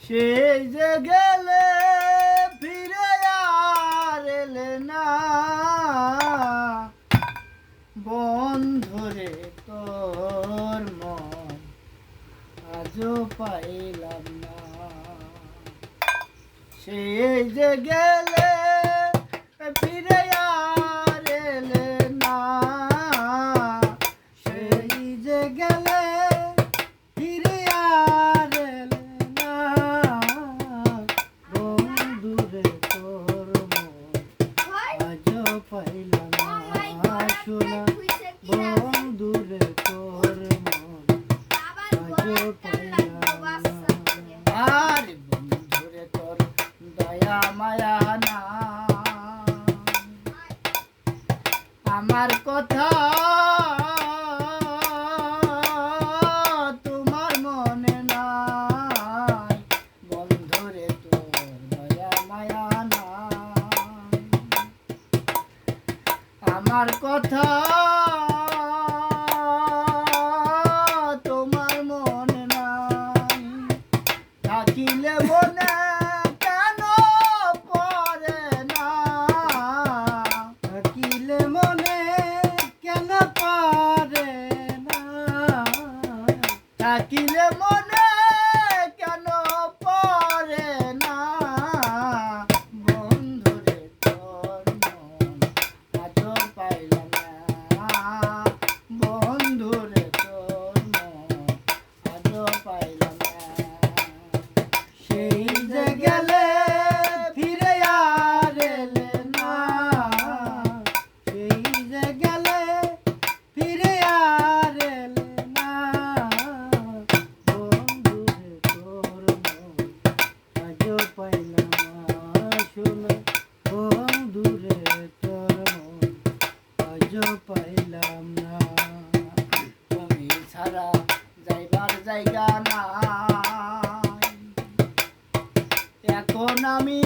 সেই যে গেলে ফিরে আর এলে না, বন্ধুরে তোর মন আজও পাইলাম না। সেই যে গেলে ফিরে আর এলে না, সেই যে গেলে ফিরে আর এলে না, বন্ধুরে তোর মন আজও পাইলাম না। শোনা বন্ধুরে তোর মন আজও পাইলাম না। আর বন্ধুরে তোর দয়া মায়া না, আমার কথা তোমার মনে নাই, বন্ধুরে তোর দয়া মায়া নাই, আমার কথা তোমার মনে নাই, থাকিলে মনে কেন পড়ে না, থাকিলে মনে কেন পড়ে না, থাকিলে মনে কেন পড়ে না, বন্ধুরে তোর মন আজও পাইলাম না, বন্ধুরে তোর মন আজও পাইলাম না। সেই যে গেলে ফিরে আর এলে না, সেই যে গেলে ফিরে আর এলে না, বন্ধুরে তোর মন আজও পাইলাম না। শোনো বন্ধুরে তোর মন আজও পাইলাম না। তুমি ছাড়া যাইবার জায়গা নাই, এখন আমি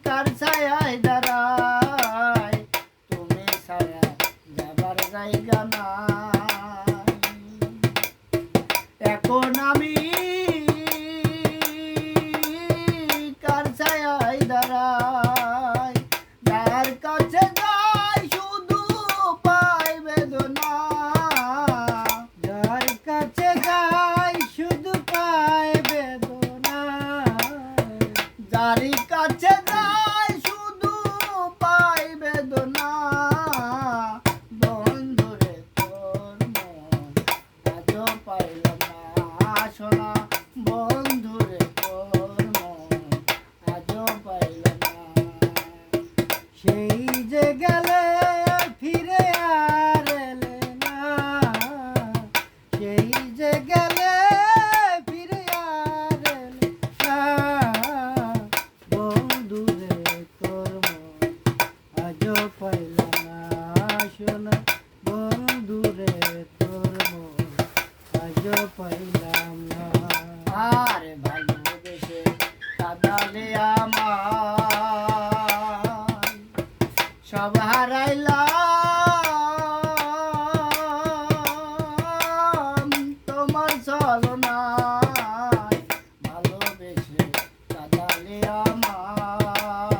কার ছায়ায় দাঁড়াই, তুমি ছাড়া যাবার জায়গা নাই, এখন আমি কার ছায়ায় দাঁড়াই, যার কাছে যাই শুধু পাই বেদনা, যার কাছে যাই শুধু পাই বেদনা, যার কাছে যাই শুধু পাই বেদনা, বন্ধুরে তোর মন আজও পাইলাম না। শোনা বন্ধুরে তোর মন আজও পাইলাম না। সেই যে গেলে ফিরে আর এলে না, সেই যে গেলে ফিরে আর এলে না, বন্ধুরে তোর মন আজও পাইলাম না। শোনা বন্ধুরে তোর মন আজও পাইলাম না। আর ভালোবেসে কাঁদালে আমার সব হারাইলাম তোমার ছলনায়, ভালোবেসে কাঁদালে আমার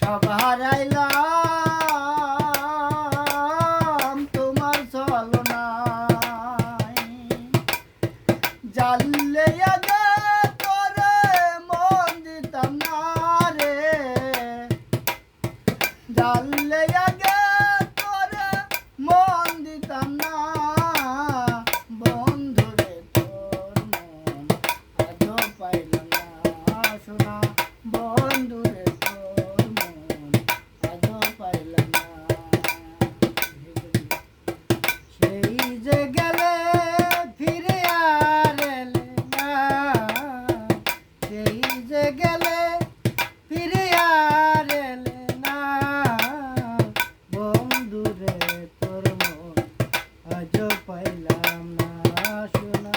সব হারাইলাম তোমার ছলনায়, জানলে আগে তোরে মন দিতাম না রে, জানলে আগে তোরে মন দিতাম না, বন্ধুরে তোর মন আজও পাইলাম না। শোনা বন্ধুরে তোর মন আজও পাইলাম না। সেই যে গেলে ফিরে আর এলে না, সেই যে গেলে ফিরে আর এলে না, বন্ধুরে তোর মন আজও পাইলাম না। শোনা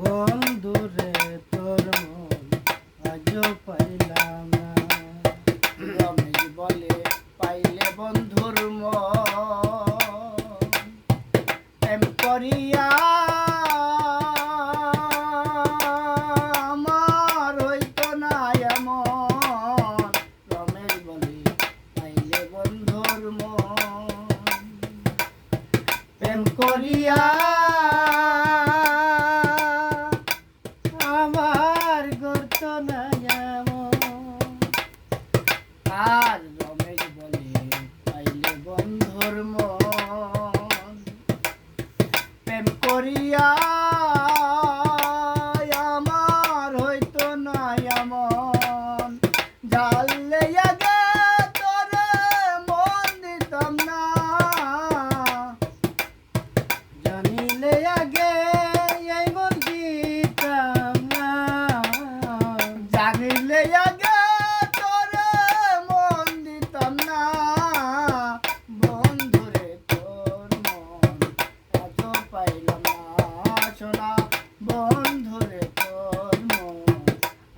বন্ধুরে তোর মন আজও পাইলাম না। রমেশ বলে পাইলে বন্ধুর মন করিয়া আমার হইতো না এমন, রমেশ বলে পাইলে বন্ধুর মন। প্রেম করিয়া আমার গড়তো না এমন, আর রমেশ বলে পাইলে বন্ধুর মন। প্রেম করিয়া আমার হইতো না এমন, জানলে আগে তোরে মন দিতাম না, জানিলে আগে এই মন দিতাম না, জানিলে আগে তোরে মন দিতাম না। বন্ধুরে তোর মন আজও পাইলাম না সোনা, বন্ধুরে তোর মন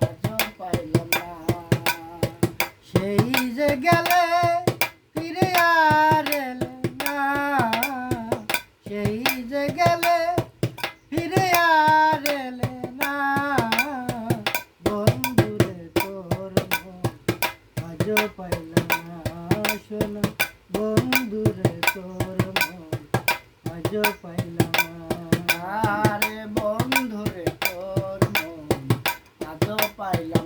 আজও পাইলাম না। সেই যে গেলে ফিরে আর এলে না, সেই যে গেলে ফিরে আর এলে না, বন্ধুরে তোর মন আজও পাইলাম না সোনা, বন্ধুরে তোর মন আজও পাইলাম না। আরে বন্ধুরে তোর মন আজও পাইলাম